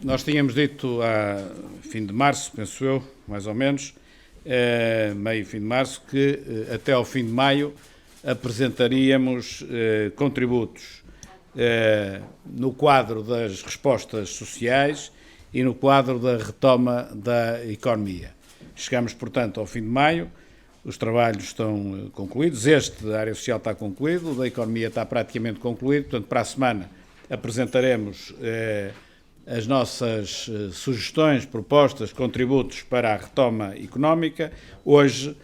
Nós tínhamos dito a fim de março, penso eu, mais ou menos, meio fim de março, que até ao fim de maio apresentaríamos contributos no quadro das respostas sociais e no quadro da retoma da economia. Chegamos, portanto, ao fim de maio, os trabalhos estão concluídos, este da área social está concluído, o da economia está praticamente concluído, portanto, para a semana apresentaremos as nossas sugestões, propostas, contributos para a retoma económica, hoje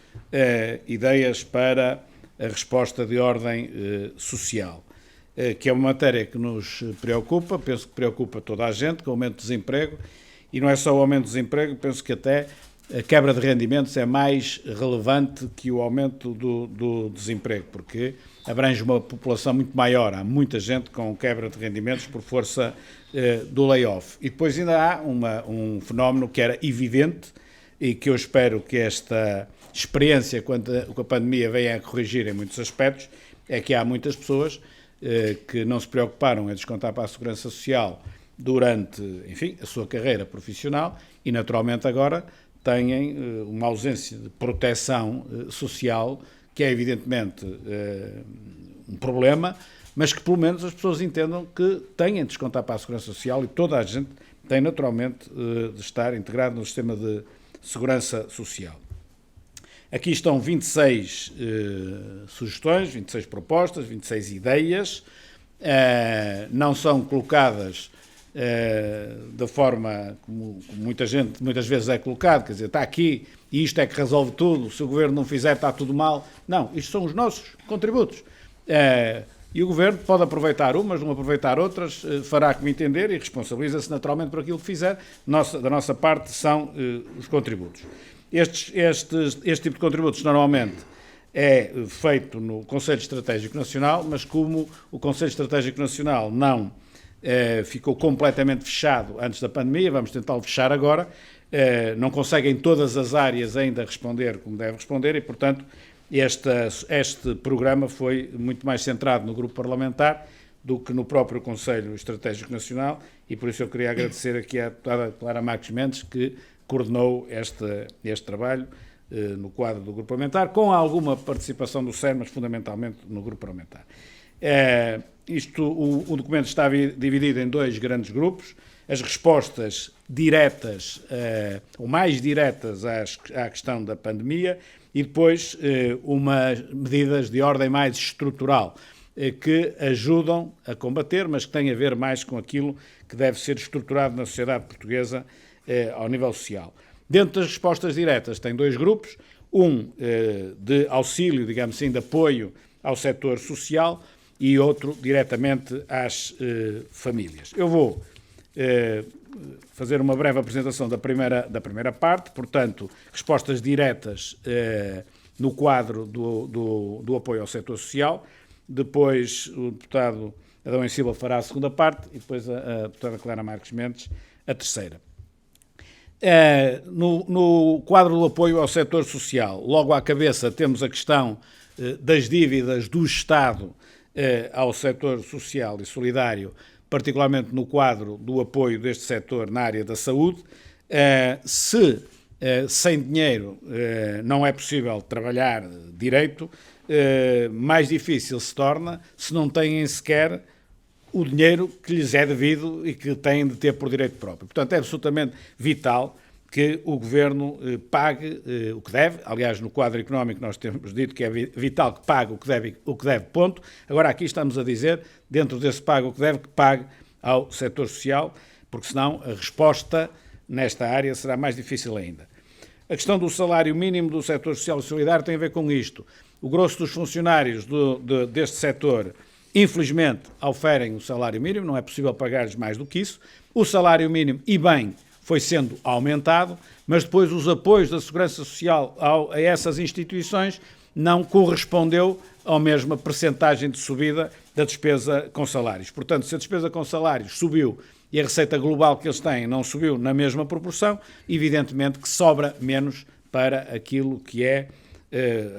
ideias para a resposta de ordem social, que é uma matéria que nos preocupa, penso que preocupa toda a gente, com o aumento do desemprego, e não é só o aumento do desemprego, penso que até a quebra de rendimentos é mais relevante que o aumento do desemprego, porque abrange uma população muito maior, há muita gente com quebra de rendimentos por força do layoff. E depois ainda há um fenómeno que era evidente e que eu espero que esta experiência com a pandemia venha a corrigir em muitos aspectos, é que há muitas pessoas que não se preocuparam em descontar para a Segurança Social durante, enfim, a sua carreira profissional e naturalmente agora têm uma ausência de proteção social, que é evidentemente um problema, mas que pelo menos as pessoas entendam que têm de descontar para a Segurança Social e toda a gente tem naturalmente de estar integrado no sistema de Segurança Social. Aqui estão 26 sugestões, 26 propostas, 26 ideias, não são colocadas da forma como muitas vezes é colocado, quer dizer, está aqui e isto é que resolve tudo, se o Governo não fizer está tudo mal. Não, isto são os nossos contributos. E o Governo pode aproveitar umas, não aproveitar outras, fará como entender e responsabiliza-se naturalmente por aquilo que fizer. Da nossa parte são os contributos. Este tipo de contributos normalmente é feito no Conselho Estratégico Nacional, mas como o Conselho Estratégico Nacional não ficou completamente fechado antes da pandemia, vamos tentá-lo fechar agora, não consegue em todas as áreas ainda responder como deve responder e, portanto, este programa foi muito mais centrado no grupo parlamentar do que no próprio Conselho Estratégico Nacional e por isso eu queria agradecer aqui à deputada Clara Marques Mendes que coordenou este trabalho no quadro do grupo parlamentar, com alguma participação do SER, mas fundamentalmente no grupo parlamentar. O documento está dividido em dois grandes grupos, as respostas diretas, ou mais diretas à questão da pandemia, e depois umas medidas de ordem mais estrutural, que ajudam a combater, mas que têm a ver mais com aquilo que deve ser estruturado na sociedade portuguesa ao nível social. Dentro das respostas diretas tem dois grupos, um de auxílio, digamos assim, de apoio ao setor social e outro diretamente às famílias. Eu vou fazer uma breve apresentação da primeira parte, portanto, respostas diretas no quadro do apoio ao setor social. Depois o deputado Adão e Silva fará a segunda parte e depois a deputada Clara Marques Mendes a terceira. No quadro do apoio ao setor social, logo à cabeça temos a questão das dívidas do Estado ao setor social e solidário, particularmente no quadro do apoio deste setor na área da saúde. Se sem dinheiro não é possível trabalhar direito, mais difícil se torna se não têm sequer o dinheiro que lhes é devido e que têm de ter por direito próprio. Portanto, é absolutamente vital que o Governo pague o que deve. Aliás, no quadro económico nós temos dito que é vital que pague o que deve, ponto. Agora aqui estamos a dizer, dentro desse pague o que deve, que pague ao setor social, porque senão a resposta nesta área será mais difícil ainda. A questão do salário mínimo do setor social e solidário tem a ver com isto. O grosso dos funcionários deste setor, infelizmente, oferem o salário mínimo, não é possível pagar-lhes mais do que isso. O salário mínimo, e bem, foi sendo aumentado, mas depois os apoios da Segurança Social a essas instituições não correspondeu à mesma percentagem de subida da despesa com salários. Portanto, se a despesa com salários subiu e a receita global que eles têm não subiu na mesma proporção, evidentemente que sobra menos para aquilo que é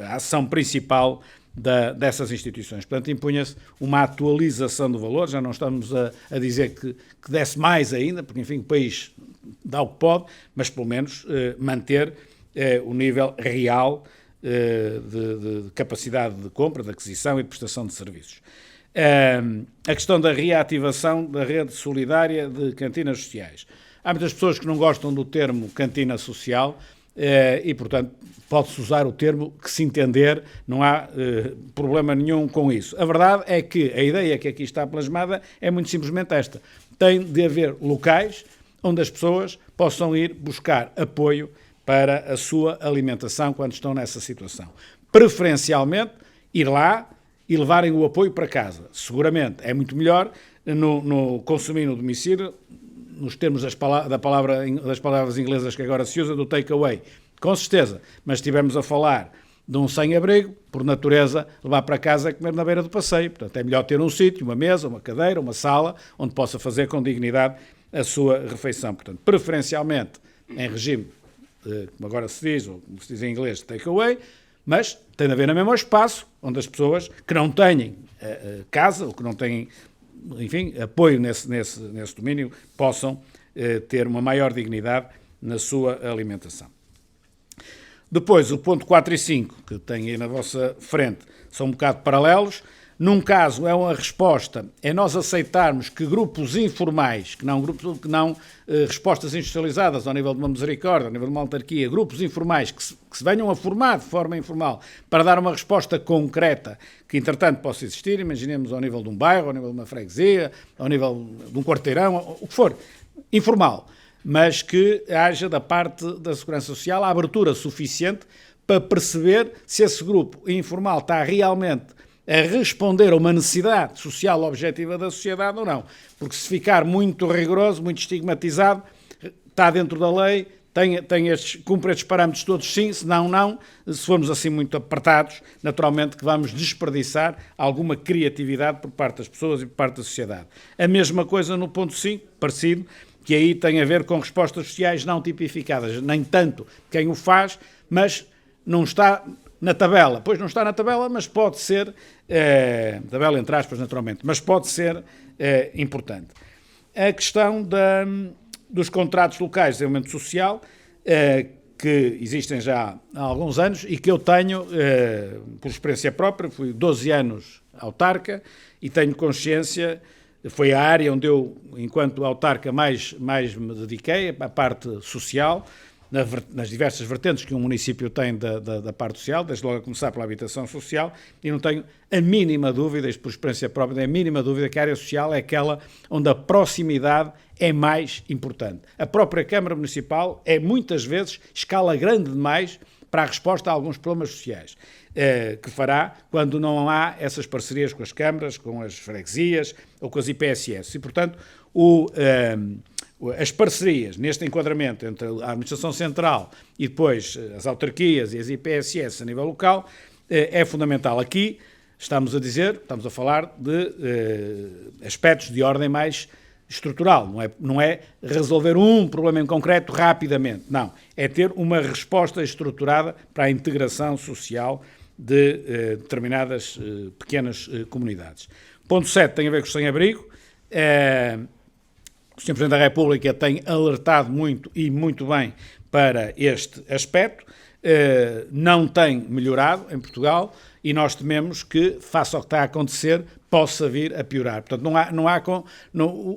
a ação principal dessas instituições. Portanto, impunha-se uma atualização do valor, já não estamos a dizer que desse mais ainda, porque, enfim, o país dá o que pode, mas, pelo menos, manter o nível real de capacidade de compra, de aquisição e de prestação de serviços. A questão da reativação da rede solidária de cantinas sociais. Há muitas pessoas que não gostam do termo cantina social e, portanto, pode-se usar o termo que se entender, não há problema nenhum com isso. A verdade é que a ideia que aqui está plasmada é muito simplesmente esta. Tem de haver locais onde as pessoas possam ir buscar apoio para a sua alimentação quando estão nessa situação. Preferencialmente, ir lá e levarem o apoio para casa. Seguramente é muito melhor no consumir no domicílio, nos termos das palavras inglesas que agora se usa, do takeaway. Com certeza, mas estivemos a falar de um sem-abrigo, por natureza, levar para casa é comer na beira do passeio. Portanto, é melhor ter um sítio, uma mesa, uma cadeira, uma sala, onde possa fazer com dignidade a sua refeição. Portanto, preferencialmente em regime, como agora se diz, ou como se diz em inglês, takeaway, mas tem de haver no mesmo espaço onde as pessoas que não têm casa, ou que não têm, enfim, apoio nesse domínio, possam ter uma maior dignidade na sua alimentação. Depois, o ponto 4 e 5, que tem aí na vossa frente, são um bocado paralelos. Num caso, é uma resposta, é nós aceitarmos que grupos informais, que não respostas institucionalizadas ao nível de uma misericórdia, ao nível de uma autarquia, grupos informais que se venham a formar de forma informal para dar uma resposta concreta que, entretanto, possa existir, imaginemos ao nível de um bairro, ao nível de uma freguesia, ao nível de um quarteirão, o que for, informal, mas que haja da parte da Segurança Social a abertura suficiente para perceber se esse grupo informal está realmente a responder a uma necessidade social objetiva da sociedade ou não. Porque se ficar muito rigoroso, muito estigmatizado, está dentro da lei, cumpre estes parâmetros todos sim, senão não, se formos assim muito apertados, naturalmente que vamos desperdiçar alguma criatividade por parte das pessoas e por parte da sociedade. A mesma coisa no ponto 5, parecido, que aí tem a ver com respostas sociais não tipificadas, nem tanto quem o faz, mas não está na tabela. Pois não está na tabela, mas pode ser, tabela entre aspas naturalmente, mas pode ser importante. A questão dos contratos locais de desenvolvimento social, que existem já há alguns anos e que eu tenho, por experiência própria, fui 12 anos autarca e tenho consciência. Foi a área onde eu, enquanto autarca, mais me dediquei, a parte social, nas diversas vertentes que um município tem da parte social, desde logo a começar pela habitação social, e não tenho a mínima dúvida, isto por experiência própria, a mínima dúvida que a área social é aquela onde a proximidade é mais importante. A própria Câmara Municipal é, muitas vezes, escala grande demais para a resposta a alguns problemas sociais, que fará quando não há essas parcerias com as câmaras, com as freguesias ou com as IPSS. E, portanto, as parcerias neste enquadramento entre a Administração Central e depois as autarquias e as IPSS a nível local é fundamental. Aqui estamos a falar de aspectos de ordem mais estrutural, não é resolver um problema em concreto rapidamente, não, é ter uma resposta estruturada para a integração social de determinadas pequenas comunidades. Ponto 7 tem a ver com o sem-abrigo. O Sr. Presidente da República tem alertado muito e muito bem para este aspecto, não tem melhorado em Portugal e nós tememos que, face ao que está a acontecer, possa vir a piorar. Portanto,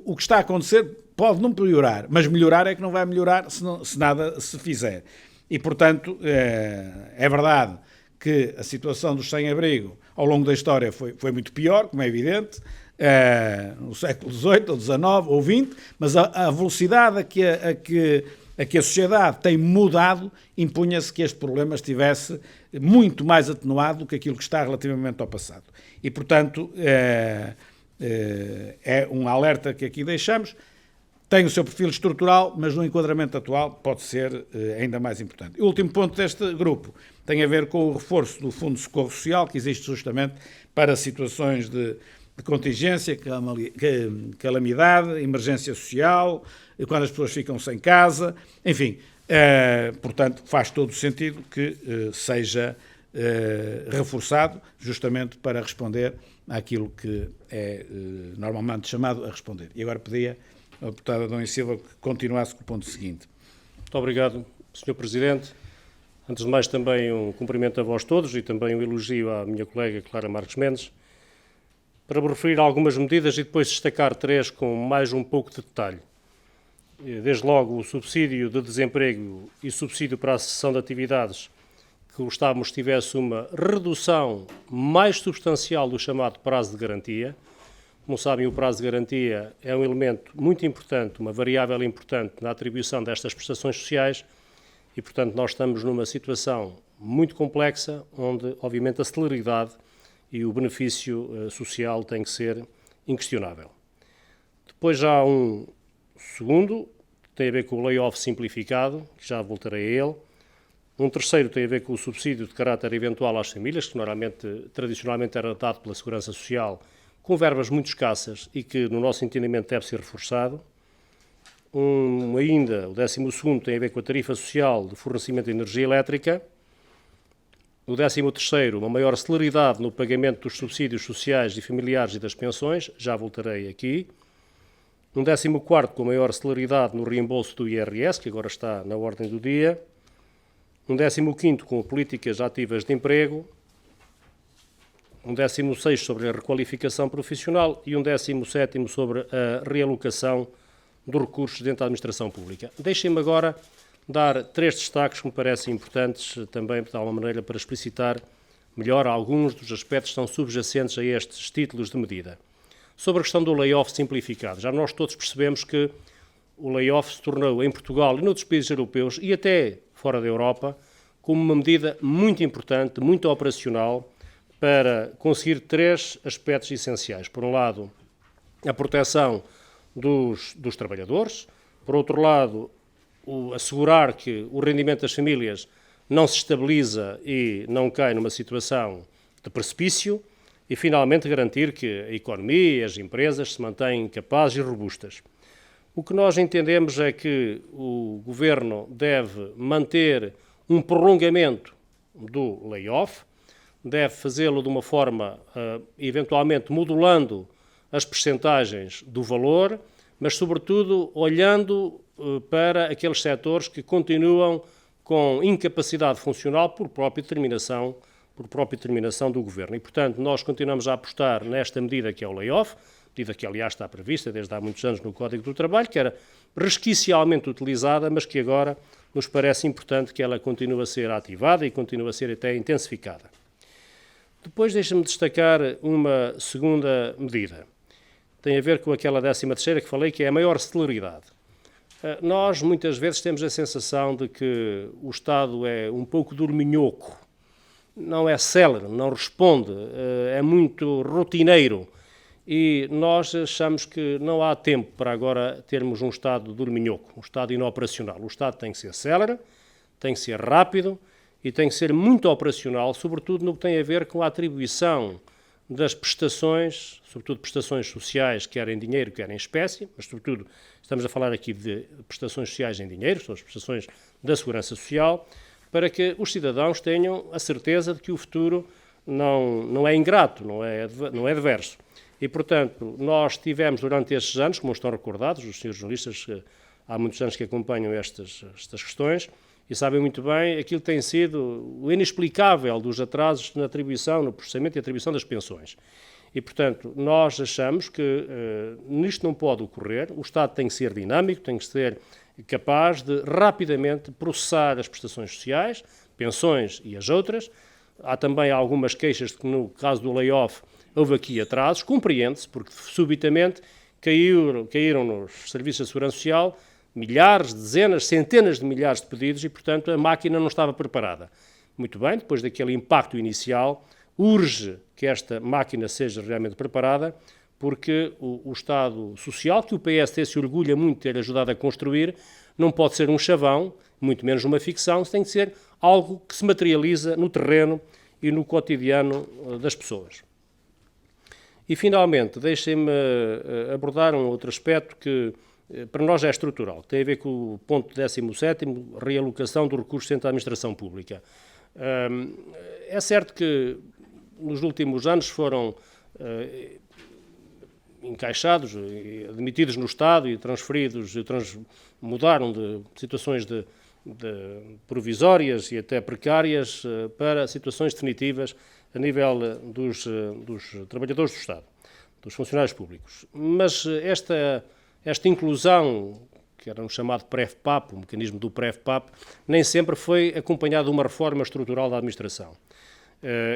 o que está a acontecer pode não piorar, mas melhorar é que não vai melhorar se nada se fizer. E, portanto, é verdade que a situação dos sem-abrigo ao longo da história foi muito pior, como é evidente, no século XVIII, ou XIX, ou XX, mas a velocidade a que a sociedade tem mudado impunha-se que este problema estivesse muito mais atenuado do que aquilo que está relativamente ao passado. E, portanto, é um alerta que aqui deixamos. Tem o seu perfil estrutural, mas no enquadramento atual pode ser ainda mais importante. O último ponto deste grupo tem a ver com o reforço do Fundo de Socorro Social, que existe justamente para situações de contingência, calamidade, emergência social, quando as pessoas ficam sem casa, enfim, portanto, faz todo o sentido que seja reforçado, justamente para responder àquilo que é normalmente chamado a responder. E agora pedia ao deputado Adão e Silva que continuasse com o ponto seguinte. Muito obrigado, Sr. Presidente. Antes de mais, também um cumprimento a vós todos e também um elogio à minha colega Clara Marques Mendes, para me referir a algumas medidas e depois destacar 3 com mais um pouco de detalhe. Desde logo, o subsídio de desemprego e subsídio para a cessão de atividades, que gostávamos que tivesse uma redução mais substancial do chamado prazo de garantia. Como sabem, o prazo de garantia é um elemento muito importante, uma variável importante na atribuição destas prestações sociais e, portanto, nós estamos numa situação muito complexa, onde, obviamente, a celeridade e o benefício social tem que ser inquestionável. Depois já há um segundo, que tem a ver com o layoff simplificado, que já voltarei a ele. Um terceiro tem a ver com o subsídio de caráter eventual às famílias, que tradicionalmente era dado pela Segurança Social, com verbas muito escassas e que, no nosso entendimento, deve ser reforçado. Ainda, o 12º tem a ver com a tarifa social de fornecimento de energia elétrica. O 13º, uma maior celeridade no pagamento dos subsídios sociais e familiares e das pensões, já voltarei aqui. Um 14º, com maior celeridade no reembolso do IRS, que agora está na ordem do dia. Um 15º, com políticas ativas de emprego. Um 16º sobre a requalificação profissional e um 17º sobre a realocação dos recursos dentro da administração pública. Deixem-me agora dar 3 destaques que me parecem importantes também, de alguma maneira, para explicitar melhor alguns dos aspectos que são subjacentes a estes títulos de medida. Sobre a questão do layoff simplificado, já nós todos percebemos que o layoff se tornou em Portugal e noutros países europeus e até fora da Europa como uma medida muito importante, muito operacional, para conseguir 3 aspectos essenciais. Por um lado, a proteção dos trabalhadores. Por outro lado, assegurar que o rendimento das famílias não se estabiliza e não cai numa situação de precipício. E, finalmente, garantir que a economia e as empresas se mantêm capazes e robustas. O que nós entendemos é que o Governo deve manter um prolongamento do layoff, deve fazê-lo de uma forma, eventualmente, modulando as percentagens do valor, mas, sobretudo, olhando para aqueles setores que continuam com incapacidade funcional por própria determinação do Governo. E, portanto, nós continuamos a apostar nesta medida que é o layoff, medida que, aliás, está prevista desde há muitos anos no Código do Trabalho, que era resquicialmente utilizada, mas que agora nos parece importante que ela continue a ser ativada e continue a ser até intensificada. Depois deixa-me destacar uma segunda medida. Tem a ver com aquela 13ª que falei, que é a maior celeridade. Nós, muitas vezes, temos a sensação de que o Estado é um pouco dorminhoco, não é célere, não responde, é muito rotineiro. E nós achamos que não há tempo para agora termos um Estado dorminhoco, um Estado inoperacional. O Estado tem que ser célere, tem que ser rápido e tem que ser muito operacional, sobretudo no que tem a ver com a atribuição das prestações, sobretudo prestações sociais, quer em dinheiro, quer em espécie, mas sobretudo estamos a falar aqui de prestações sociais em dinheiro, são as prestações da Segurança Social, para que os cidadãos tenham a certeza de que o futuro não é ingrato, não é adverso. E, portanto, nós tivemos durante estes anos, como estão recordados, os senhores jornalistas há muitos anos que acompanham estas questões, e sabem muito bem aquilo que tem sido o inexplicável dos atrasos na atribuição, no processamento e atribuição das pensões. E, portanto, nós achamos que nisto não pode ocorrer, o Estado tem que ser dinâmico, tem que ser capaz de rapidamente processar as prestações sociais, pensões e as outras. Há também algumas queixas de que, no caso do layoff, houve aqui atrasos, compreende-se, porque subitamente caíram nos serviços de segurança social milhares, dezenas, centenas de milhares de pedidos e, portanto, a máquina não estava preparada. Muito bem, depois daquele impacto inicial, urge que esta máquina seja realmente preparada, porque o Estado Social, que o PSD se orgulha muito de ter ajudado a construir, não pode ser um chavão, muito menos uma ficção, tem que ser algo que se materializa no terreno e no cotidiano das pessoas. E, finalmente, deixem-me abordar um outro aspecto que para nós é estrutural, tem a ver com o ponto 17º, realocação dos recursos dentro da administração pública. É certo que nos últimos anos foram encaixados, admitidos no Estado e transferidos, mudaram de situações de provisórias e até precárias para situações definitivas a nível dos trabalhadores do Estado, dos funcionários públicos. Mas esta inclusão, que era um chamado PREF-PAP, o mecanismo do PREF-PAP, nem sempre foi acompanhado de uma reforma estrutural da administração.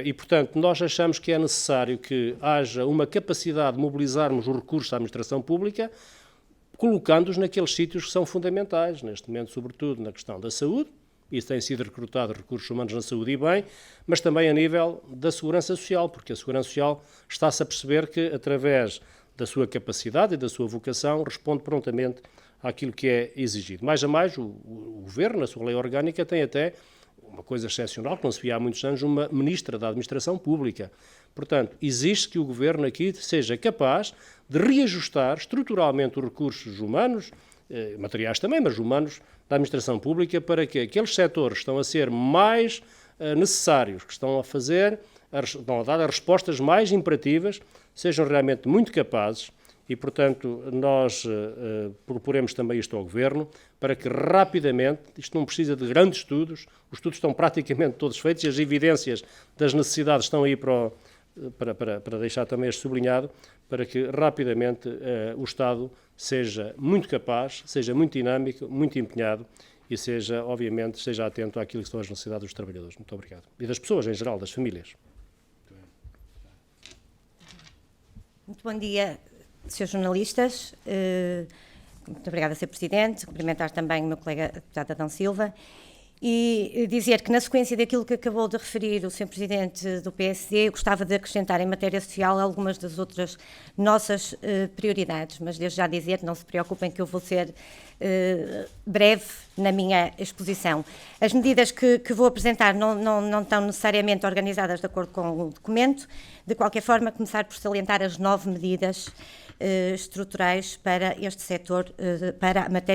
E, portanto, nós achamos que é necessário que haja uma capacidade de mobilizarmos os recursos da administração pública, colocando-os naqueles sítios que são fundamentais, neste momento, sobretudo na questão da saúde, isso tem sido recrutado recursos humanos na saúde e bem, mas também a nível da segurança social, porque a segurança social está-se a perceber que, através da sua capacidade e da sua vocação, responde prontamente àquilo que é exigido. Mais a mais, o Governo, na sua lei orgânica, tem até uma coisa excepcional, que não se via há muitos anos, uma ministra da Administração Pública. Portanto, exige que o Governo aqui seja capaz de reajustar estruturalmente os recursos humanos, materiais também, mas humanos, da Administração Pública, para que aqueles setores que estão a ser mais necessários, que estão a dar as respostas mais imperativas, sejam realmente muito capazes. E, portanto, nós proporemos também isto ao Governo para que rapidamente, isto não precisa de grandes estudos, os estudos estão praticamente todos feitos e as evidências das necessidades estão aí para deixar também este sublinhado, para que rapidamente o Estado seja muito capaz, seja muito dinâmico, muito empenhado e seja, obviamente, esteja atento àquilo que são as necessidades dos trabalhadores. Muito obrigado. E das pessoas em geral, das famílias. Muito bom dia, Srs. jornalistas. Muito obrigada, Sr. Presidente. Cumprimentar também o meu colega deputado Adão Silva e dizer que, na sequência daquilo que acabou de referir o Sr. Presidente do PSD, eu gostava de acrescentar em matéria social algumas das outras nossas prioridades, mas desde já dizer, não se preocupem que eu vou ser breve na minha exposição. As medidas que vou apresentar não estão necessariamente organizadas de acordo com o documento. De qualquer forma, começar por salientar as 9 medidas estruturais para este setor,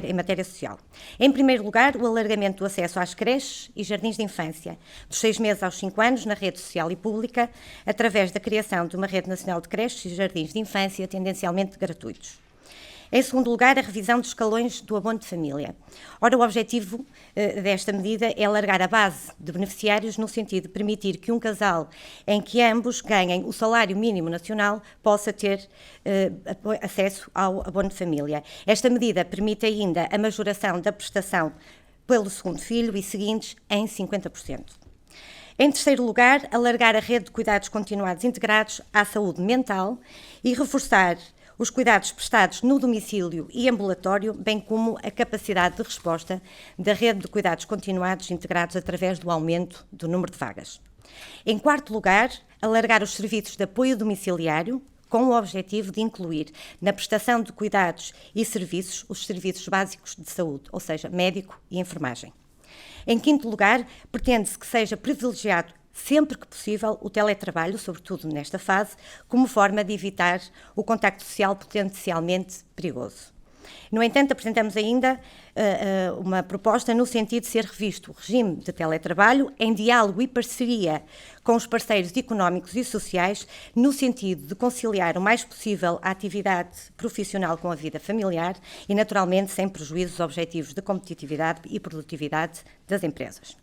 em matéria social. Em primeiro lugar, o alargamento do acesso às creches e jardins de infância, dos 6 meses aos 5 anos, na rede social e pública, através da criação de uma rede nacional de creches e jardins de infância tendencialmente gratuitos. Em segundo lugar, a revisão dos escalões do abono de família. Ora, o objetivo desta medida é alargar a base de beneficiários no sentido de permitir que um casal em que ambos ganhem o salário mínimo nacional possa ter acesso ao abono de família. Esta medida permite ainda a majoração da prestação pelo segundo filho e seguintes em 50%. Em terceiro lugar, alargar a rede de cuidados continuados integrados à saúde mental e reforçar os cuidados prestados no domicílio e ambulatório, bem como a capacidade de resposta da rede de cuidados continuados integrados através do aumento do número de vagas. Em quarto lugar, alargar os serviços de apoio domiciliário, com o objetivo de incluir na prestação de cuidados e serviços os serviços básicos de saúde, ou seja, médico e enfermagem. Em quinto lugar, pretende-se que seja privilegiado sempre que possível o teletrabalho, sobretudo nesta fase, como forma de evitar o contacto social potencialmente perigoso. No entanto, apresentamos ainda uma proposta no sentido de ser revisto o regime de teletrabalho em diálogo e parceria com os parceiros económicos e sociais, no sentido de conciliar o mais possível a atividade profissional com a vida familiar e, naturalmente, sem prejuízo dos objetivos de competitividade e produtividade das empresas.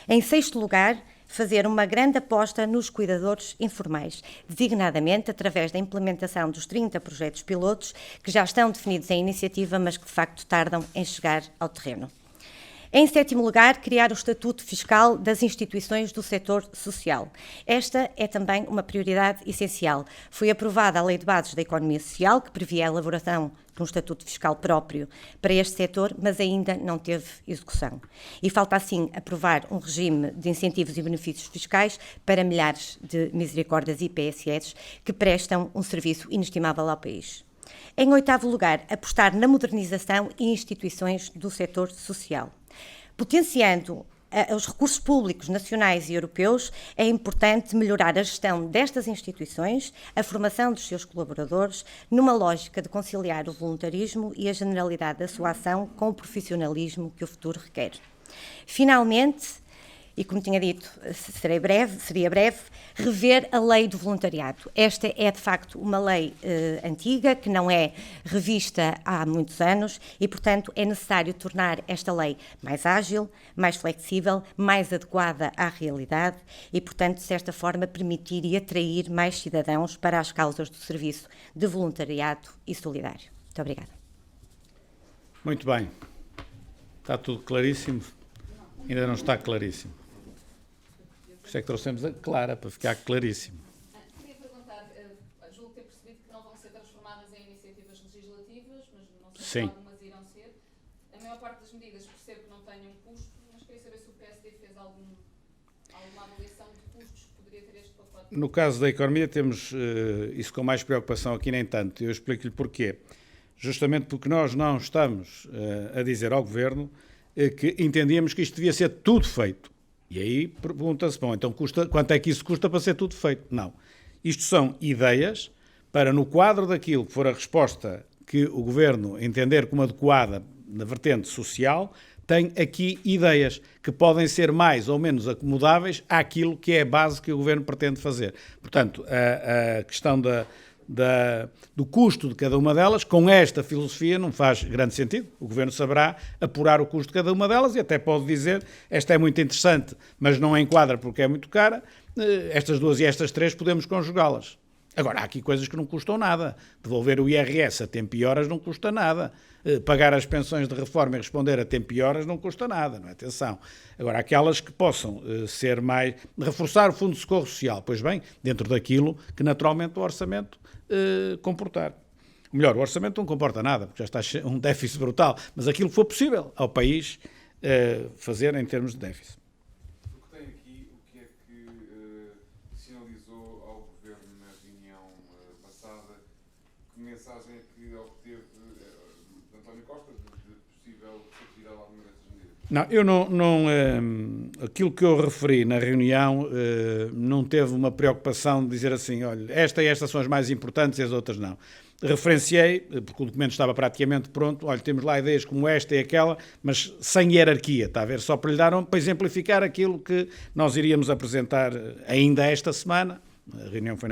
Em sexto lugar, fazer uma grande aposta nos cuidadores informais, designadamente através da implementação dos 30 projetos pilotos que já estão definidos em iniciativa, mas que de facto tardam em chegar ao terreno. Em sétimo lugar, criar o estatuto fiscal das instituições do setor social. Esta é também uma prioridade essencial. Foi aprovada a Lei de Bases da Economia Social, que previa a elaboração de um estatuto fiscal próprio para este setor, mas ainda não teve execução. E falta, assim, aprovar um regime de incentivos e benefícios fiscais para milhares de misericórdias e PSS que prestam um serviço inestimável ao país. Em oitavo lugar, apostar na modernização e instituições do setor social. Potenciando os recursos públicos nacionais e europeus, é importante melhorar a gestão destas instituições, a formação dos seus colaboradores, numa lógica de conciliar o voluntarismo e a generalidade da sua ação com o profissionalismo que o futuro requer. Finalmente, e, como tinha dito, seria breve, rever a lei do voluntariado. Esta é, de facto, uma lei antiga, que não é revista há muitos anos e, portanto, é necessário tornar esta lei mais ágil, mais flexível, mais adequada à realidade e, portanto, de certa forma, permitir e atrair mais cidadãos para as causas do serviço de voluntariado e solidário. Muito obrigada. Muito bem. Está tudo claríssimo? Ainda não está claríssimo. Por isso é que trouxemos a Clara, para ficar claríssimo. Queria perguntar, julgo ter percebido que não vão ser transformadas em iniciativas legislativas, mas não sei se algumas irão ser. A maior parte das medidas percebo que não tenham custo, mas queria saber se o PSD fez alguma avaliação de custos que poderia ter este pacote. No caso da economia temos isso com mais preocupação, aqui nem tanto. Eu explico-lhe porquê. Justamente porque nós não estamos a dizer ao Governo que entendíamos que isto devia ser tudo feito. E aí pergunta-se, bom, então quanto é que isso custa para ser tudo feito? Não. Isto são ideias para, no quadro daquilo que for a resposta que o Governo entender como adequada na vertente social, tem aqui ideias que podem ser mais ou menos acomodáveis àquilo que é a base que o Governo pretende fazer. Portanto, a questão do custo de cada uma delas, com esta filosofia não faz grande sentido. O Governo saberá apurar o custo de cada uma delas e até pode dizer, esta é muito interessante, mas não enquadra porque é muito cara, estas duas e estas três podemos conjugá-las. Agora, há aqui coisas que não custam nada. Devolver o IRS a tempo e horas não custa nada. Pagar as pensões de reforma e responder a tempo e horas não custa nada, não é? Atenção. Agora, aquelas que possam ser mais... Reforçar o Fundo de Socorro Social, pois bem, dentro daquilo que naturalmente o orçamento comportar. Ou melhor, o orçamento não comporta nada, porque já está um déficit brutal, mas aquilo que for possível ao país fazer em termos de déficit. O que tem aqui, o que é que sinalizou ao Governo na reunião passada, que mensagem é que obteve de António Costa de possível retirada de alguma dessas medidas? Não, eu não aquilo que eu referi na reunião não teve uma preocupação de dizer assim, olha, esta e estas são as mais importantes e as outras não. Referenciei, porque o documento estava praticamente pronto, olha, temos lá ideias como esta e aquela, mas sem hierarquia, está a ver? Só para lhe dar para exemplificar aquilo que nós iríamos apresentar ainda esta semana. A reunião foi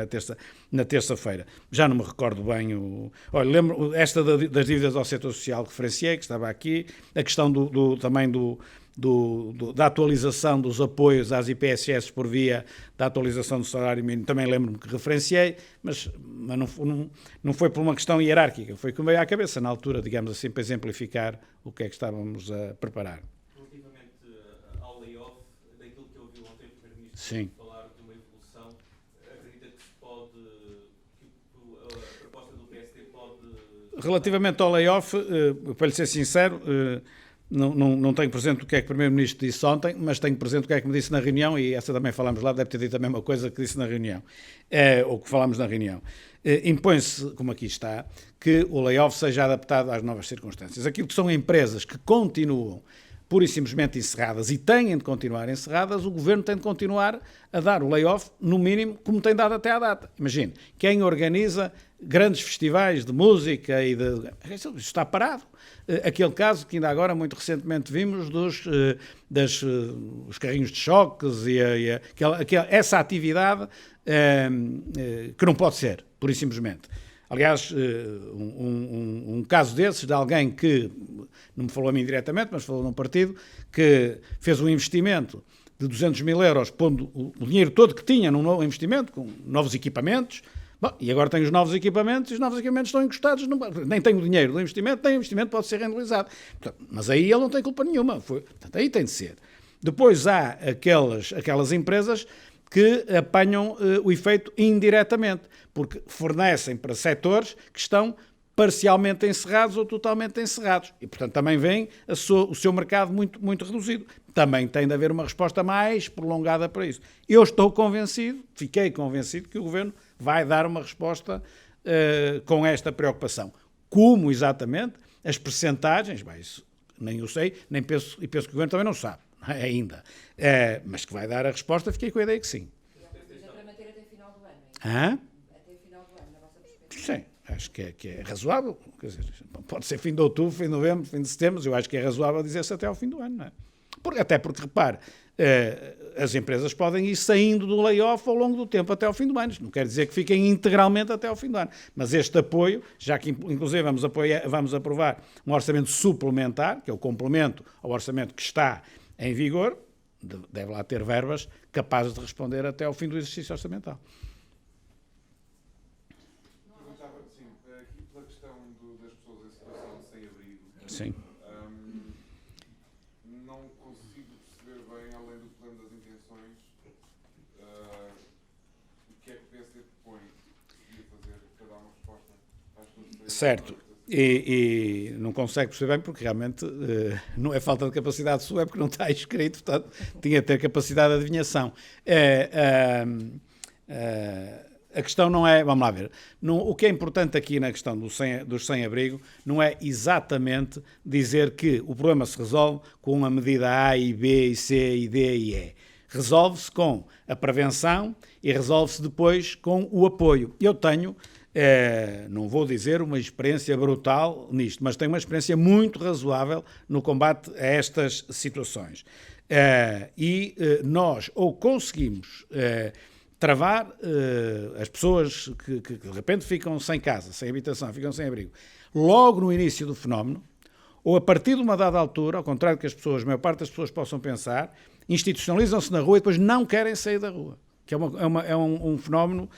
na terça-feira. Já não me recordo bem. Olha, lembro esta das dívidas ao setor social que referenciei, que estava aqui, a questão também da atualização dos apoios às IPSS por via da atualização do salário mínimo, também lembro-me que referenciei, mas não foi por uma questão hierárquica, foi como veio à cabeça na altura, digamos assim, para exemplificar o que é que estávamos a preparar. Relativamente ao layoff, daquilo que eu ouvi ontem o Primeiro-Ministro Sim. falar de uma evolução, acredita que a proposta do PSD pode... Relativamente ao layoff, para lhe ser sincero, não tenho presente o que é que o Primeiro-Ministro disse ontem, mas tenho presente o que é que me disse na reunião, e essa também falámos lá, deve ter dito a mesma coisa que disse na reunião, ou que falámos na reunião. Impõe-se, como aqui está, que o layoff seja adaptado às novas circunstâncias. Aquilo que são empresas que continuam pura e simplesmente encerradas e têm de continuar encerradas, o Governo tem de continuar a dar o layoff, no mínimo, como tem dado até à data. Imagine, quem organiza grandes festivais de música e isso está parado. Aquele caso que ainda agora, muito recentemente, vimos os carrinhos de choques e essa atividade que não pode ser, pura e simplesmente. Aliás, um caso desses, de alguém que, não me falou a mim diretamente, mas falou num partido, que fez um investimento de 200 mil euros, pondo o dinheiro todo que tinha num novo investimento, com novos equipamentos. Bom, e agora tem os novos equipamentos, e os novos equipamentos estão encostados, nem tem o dinheiro do investimento, nem o investimento pode ser renderizado. Portanto, mas aí ele não tem culpa nenhuma, portanto, aí tem de ser. Depois há aquelas empresas que apanham o efeito indiretamente, porque fornecem para setores que estão parcialmente encerrados ou totalmente encerrados. E, portanto, também vem o seu mercado muito, muito reduzido. Também tem de haver uma resposta mais prolongada para isso. Eu fiquei convencido que o Governo vai dar uma resposta com esta preocupação. Como exatamente? As percentagens, isso nem eu sei, nem penso, e penso que o Governo também não sabe, ainda. Mas que vai dar a resposta, fiquei com a ideia que sim. Já para manter até final do ano, Até final do ano, na vossa perspectiva? Sim, acho que é razoável. Quer dizer, pode ser fim de outubro, fim de novembro, fim de setembro, mas eu acho que é razoável dizer-se até ao fim do ano, não é? Até porque, repare, as empresas podem ir saindo do layoff ao longo do tempo até ao fim do ano. Não quer dizer que fiquem integralmente até ao fim do ano. Mas este apoio, já que inclusive vamos aprovar um orçamento suplementar, que é o complemento ao orçamento que está em vigor, deve lá ter verbas capazes de responder até ao fim do exercício orçamental. Perguntava, sim, aqui pela questão das pessoas em situação de sem-abrigo. Sim. Não consigo perceber bem, além do plano das intenções, o que é que o PSD propõe de fazer para dar uma resposta às pessoas. Certo. E não consegue perceber bem porque realmente não é falta de capacidade sua, é porque não está escrito, portanto tinha de ter capacidade de adivinhação. A questão não é, vamos lá ver, o que é importante aqui na questão dos sem-abrigo não é exatamente dizer que o problema se resolve com a medida A e B e C e D e E. Resolve-se com a prevenção e resolve-se depois com o apoio. Eu tenho, não vou dizer uma experiência brutal nisto, mas tenho uma experiência muito razoável no combate a estas situações. Nós ou conseguimos travar as pessoas que de repente ficam sem casa, sem habitação, ficam sem abrigo, logo no início do fenómeno, ou a partir de uma dada altura, ao contrário do que a maior parte das pessoas possam pensar, institucionalizam-se na rua e depois não querem sair da rua. Que é um fenómeno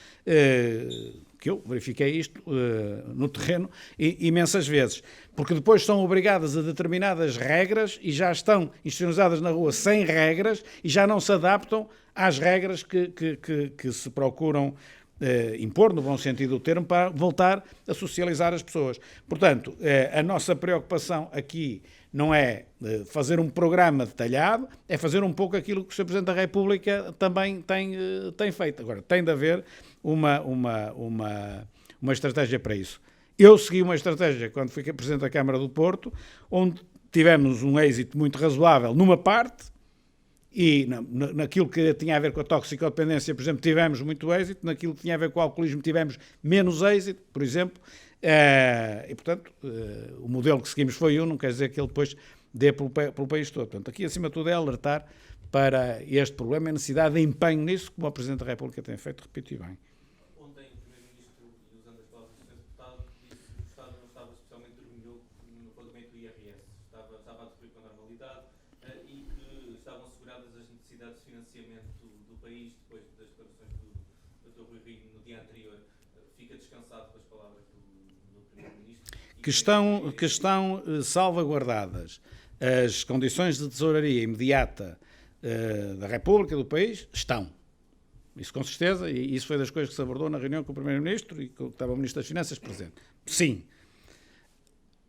que eu verifiquei isto no terreno imensas vezes, porque depois são obrigadas a determinadas regras e já estão institucionalizadas na rua sem regras e já não se adaptam às regras que se procuram impor, no bom sentido do termo, para voltar a socializar as pessoas. Portanto, a nossa preocupação aqui não é fazer um programa detalhado, é fazer um pouco aquilo que o Sr. Presidente da República também tem feito. Agora, tem de haver uma estratégia para isso. Eu segui uma estratégia quando fui Presidente da Câmara do Porto, onde tivemos um êxito muito razoável numa parte, e naquilo que tinha a ver com a toxicodependência, por exemplo, tivemos muito êxito, naquilo que tinha a ver com o alcoolismo tivemos menos êxito, por exemplo, e portanto o modelo que seguimos foi não quer dizer que ele depois dê pelo país todo. Portanto, aqui acima de tudo é alertar para este problema e a necessidade de empenho nisso, como o Presidente da República tem feito, repito e bem. Ontem o Primeiro-Ministro, e usando as palavras do Sr. Deputado, disse que o Estado não estava especialmente dorminhoco no pagamento do IRS, estava a cumprir com a normalidade e que estavam asseguradas as necessidades de financiamento do país depois das declarações do Dr. Rui Rio no dia anterior. Fica descansado com as palavras do Primeiro-Ministro? Que estão salvaguardadas as condições de tesouraria imediata da República, do país, estão. Isso com certeza, e isso foi das coisas que se abordou na reunião com o Primeiro-Ministro e que estava o Ministro das Finanças presente. Sim.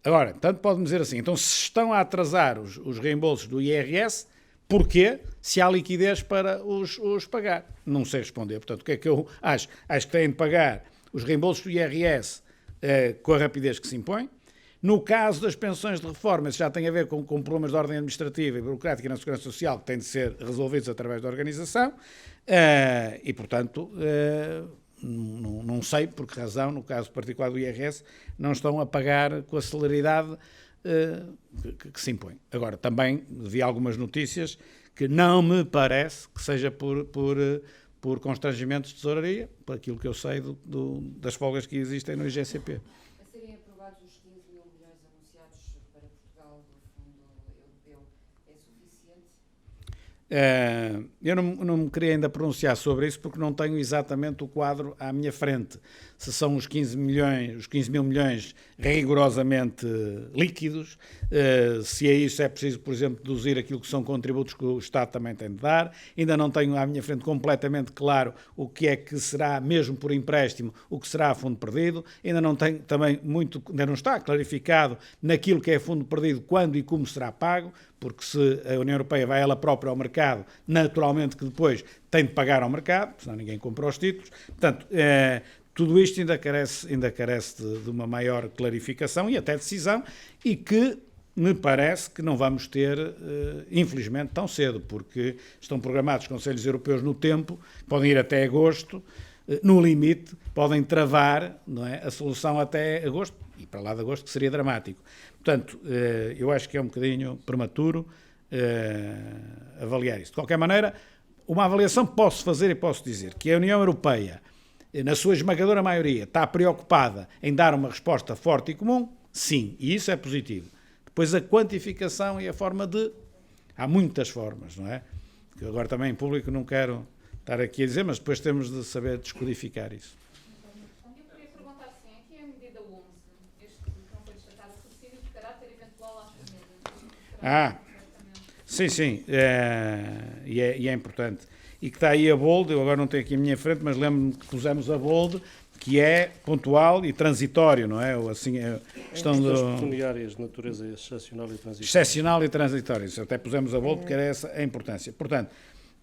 Agora, tanto pode-me dizer assim, então se estão a atrasar os reembolsos do IRS, porquê? Se há liquidez para os pagar. Não sei responder. Portanto, o que é que eu acho? Acho que têm de pagar os reembolsos do IRS com a rapidez que se impõe. No caso das pensões de reforma, isso já tem a ver com problemas de ordem administrativa e burocrática na Segurança Social que têm de ser resolvidos através da organização e, portanto, não sei por que razão, no caso particular do IRS, não estão a pagar com a celeridade que se impõe. Agora, também vi algumas notícias que não me parece que seja por constrangimentos de tesouraria, por aquilo que eu sei das folgas que existem no IGCP. A serem aprovados os 15 mil milhões anunciados para Portugal do Fundo Europeu é suficiente? Eu não me queria ainda pronunciar sobre isso porque não tenho exatamente o quadro à minha frente. Se são os 15 mil milhões rigorosamente líquidos, se a isso é preciso, por exemplo, deduzir aquilo que são contributos que o Estado também tem de dar. Ainda não tenho à minha frente completamente claro o que é que será, mesmo por empréstimo, o que será fundo perdido. Ainda não tenho também ainda não está clarificado naquilo que é fundo perdido, quando e como será pago, porque se a União Europeia vai ela própria ao mercado, naturalmente que depois tem de pagar ao mercado, senão ninguém compra os títulos. Portanto, tudo isto ainda carece de uma maior clarificação e até decisão, e que me parece que não vamos ter, infelizmente, tão cedo, porque estão programados conselhos europeus no tempo, podem ir até agosto, no limite, podem travar, não é, a solução até agosto, e para lá de agosto que seria dramático. Portanto, eu acho que é um bocadinho prematuro avaliar isso. De qualquer maneira, uma avaliação posso fazer e posso dizer que a União Europeia, na sua esmagadora maioria, está preocupada em dar uma resposta forte e comum, sim, e isso é positivo. Depois a quantificação e a forma de... Há muitas formas, não é? Que agora também em público não quero estar aqui a dizer, mas depois temos de saber descodificar isso. Eu queria perguntar assim, aqui é a medida 11, este que não foi destacado, subsídio de caráter eventual às famílias. Sim, e é importante. E que está aí a bold, eu agora não tenho aqui a minha frente, mas lembro-me que pusemos a bold, que é pontual e transitório, não é? Ou assim, é questão pecuniárias de natureza excepcional e transitória. Excepcional e transitório. Isso até pusemos a bold porque era essa a importância. Portanto,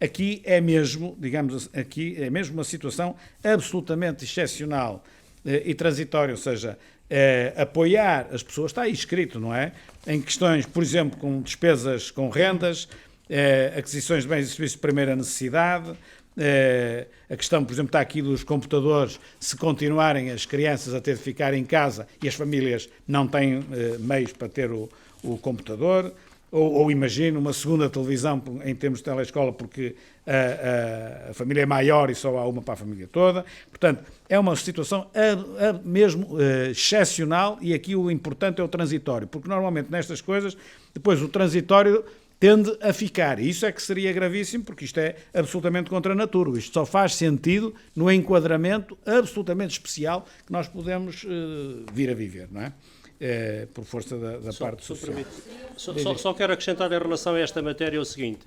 aqui é mesmo, digamos, aqui é mesmo uma situação absolutamente excepcional e transitória, ou seja, apoiar as pessoas, está aí escrito, não é? Em questões, por exemplo, com despesas com rendas, aquisições de bens e serviços de primeira necessidade, a questão, por exemplo, está aqui dos computadores, se continuarem as crianças a ter de ficar em casa e as famílias não têm meios para ter o computador, ou imagino uma segunda televisão em termos de telescola porque a família é maior e só há uma para a família toda. Portanto, é uma situação mesmo excepcional e aqui o importante é o transitório, porque normalmente nestas coisas, depois o transitório tende a ficar. E isso é que seria gravíssimo, porque isto é absolutamente contra a natura. Isto só faz sentido no enquadramento absolutamente especial que nós podemos vir a viver, não é? Por força da parte social. Só quero acrescentar em relação a esta matéria o seguinte.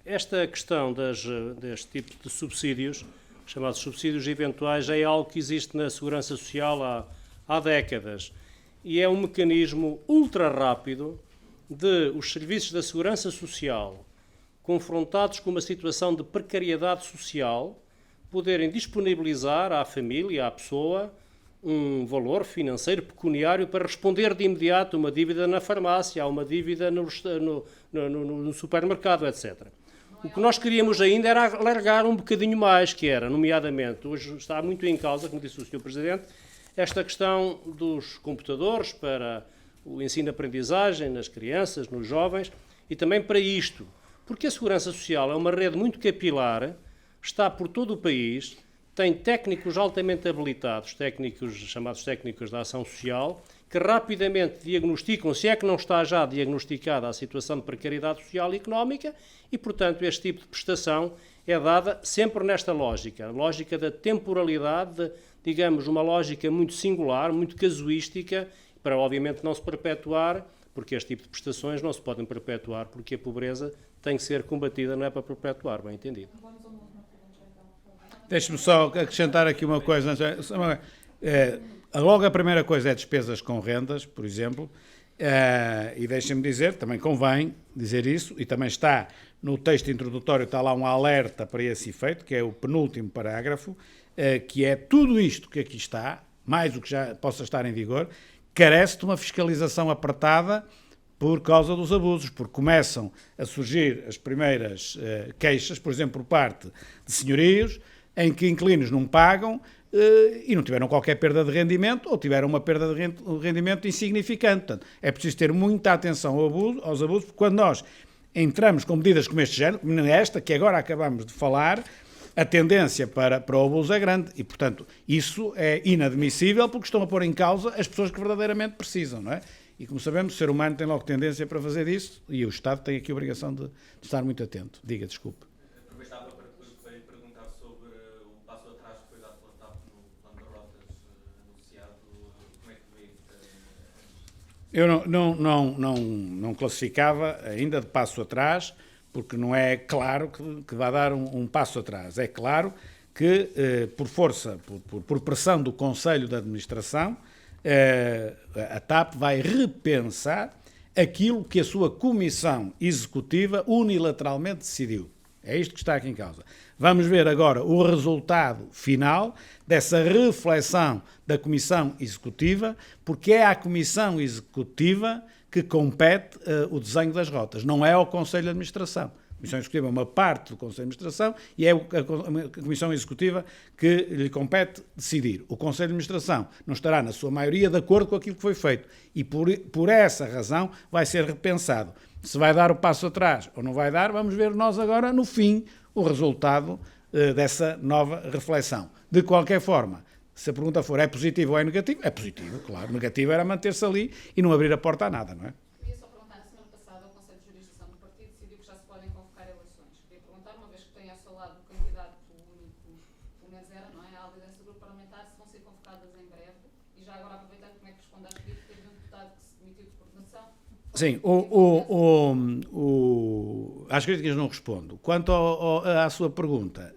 Esta questão deste tipo de subsídios, chamados subsídios eventuais, é algo que existe na Segurança Social há décadas. E é um mecanismo ultra rápido de os serviços da Segurança Social, confrontados com uma situação de precariedade social, poderem disponibilizar à família, à pessoa, um valor financeiro pecuniário para responder de imediato a uma dívida na farmácia, a uma dívida no supermercado, etc. O que nós queríamos ainda era alargar um bocadinho mais, que era, nomeadamente, hoje está muito em causa, como disse o Sr. Presidente, esta questão dos computadores para o ensino-aprendizagem nas crianças, nos jovens, e também para isto, porque a Segurança Social é uma rede muito capilar, está por todo o país, tem técnicos altamente habilitados, chamados técnicos da ação social, que rapidamente diagnosticam, se é que não está já diagnosticada a situação de precariedade social e económica, e, portanto, este tipo de prestação é dada sempre nesta lógica, a lógica da temporalidade, digamos, uma lógica muito singular, muito casuística, para, obviamente, não se perpetuar, porque este tipo de prestações não se podem perpetuar, porque a pobreza tem que ser combatida, não é para perpetuar, bem entendido. Deixe-me só acrescentar aqui uma coisa. Logo a primeira coisa é despesas com rendas, por exemplo, e deixem-me dizer, também convém dizer isso, e também está no texto introdutório, está lá um alerta para esse efeito, que é o penúltimo parágrafo, que é tudo isto que aqui está, mais o que já possa estar em vigor, carece de uma fiscalização apertada por causa dos abusos, porque começam a surgir as primeiras queixas, por exemplo, por parte de senhorios, em que inquilinos não pagam e não tiveram qualquer perda de rendimento ou tiveram uma perda de rendimento insignificante. Portanto, é preciso ter muita atenção aos abusos, porque quando nós entramos com medidas como este género, como esta, que agora acabamos de falar, a tendência para o abuso é grande e, portanto, isso é inadmissível porque estão a pôr em causa as pessoas que verdadeiramente precisam, não é? E, como sabemos, o ser humano tem logo tendência para fazer isso e o Estado tem aqui a obrigação de estar muito atento. Diga, desculpe. Aproveitava para perguntar sobre o passo atrás que foi dado pela TAP no plano de rotas anunciado. Como é que vê? Eu não classificava ainda de passo atrás, porque não é claro que vai dar um passo atrás. É claro que, por força, por pressão do Conselho de Administração, a TAP vai repensar aquilo que a sua Comissão Executiva unilateralmente decidiu. É isto que está aqui em causa. Vamos ver agora o resultado final dessa reflexão da Comissão Executiva, porque é à Comissão Executiva que compete o desenho das rotas, não é ao Conselho de Administração. Comissão Executiva é uma parte do Conselho de Administração e é a Comissão Executiva que lhe compete decidir. O Conselho de Administração não estará, na sua maioria, de acordo com aquilo que foi feito e por essa razão vai ser repensado. Se vai dar o passo atrás ou não vai dar, vamos ver nós agora, no fim, o resultado dessa nova reflexão. De qualquer forma, se a pergunta for é positivo ou é negativo, é positivo, claro. Negativo era manter-se ali e não abrir a porta a nada, não é? Queria só perguntar, na semana passada, o Conselho de Jurisdição do Partido decidiu que já se podem convocar eleições. Queria perguntar, uma vez que tem ao seu lado o candidato único, pelo menos era, não é? À liderança do grupo parlamentar, se vão ser convocadas em breve. E já agora, aproveitando, como é que responde às críticas, teve um deputado que se demitiu de coordenação. Sim, às críticas não respondo. Quanto à sua pergunta,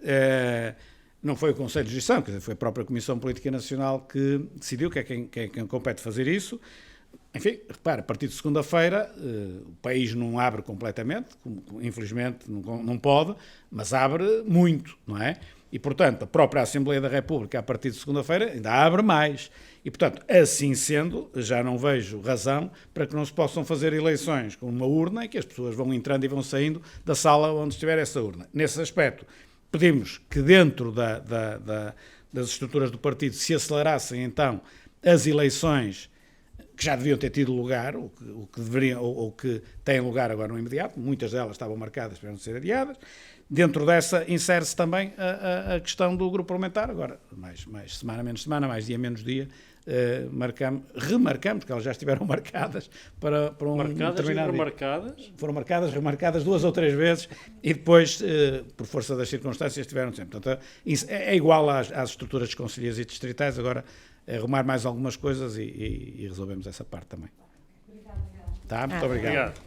não foi o Conselho de Jurisdição, quer dizer, foi a própria Comissão Política Nacional que decidiu que é quem compete fazer isso. Enfim, repara, a partir de segunda-feira o país não abre completamente, infelizmente não pode, mas abre muito, não é? E, portanto, a própria Assembleia da República, a partir de segunda-feira, ainda abre mais. E, portanto, assim sendo, já não vejo razão para que não se possam fazer eleições com uma urna e que as pessoas vão entrando e vão saindo da sala onde estiver essa urna. Nesse aspecto, pedimos que dentro das estruturas do partido se acelerassem, então, as eleições que já deviam ter tido lugar, ou que deveriam, ou que têm lugar agora no imediato, muitas delas estavam marcadas para não ser adiadas. Dentro dessa insere-se também a questão do grupo parlamentar, agora mais semana, menos semana, mais dia, menos dia, remarcamos, porque elas já estiveram marcadas para um determinado dia. Foram marcadas, remarcadas 2 ou 3 vezes e depois, por força das circunstâncias, estiveram sempre. Portanto, é igual às estruturas de concelhias e distritais, agora arrumar mais algumas coisas e resolvemos essa parte também. Tá? Muito obrigado.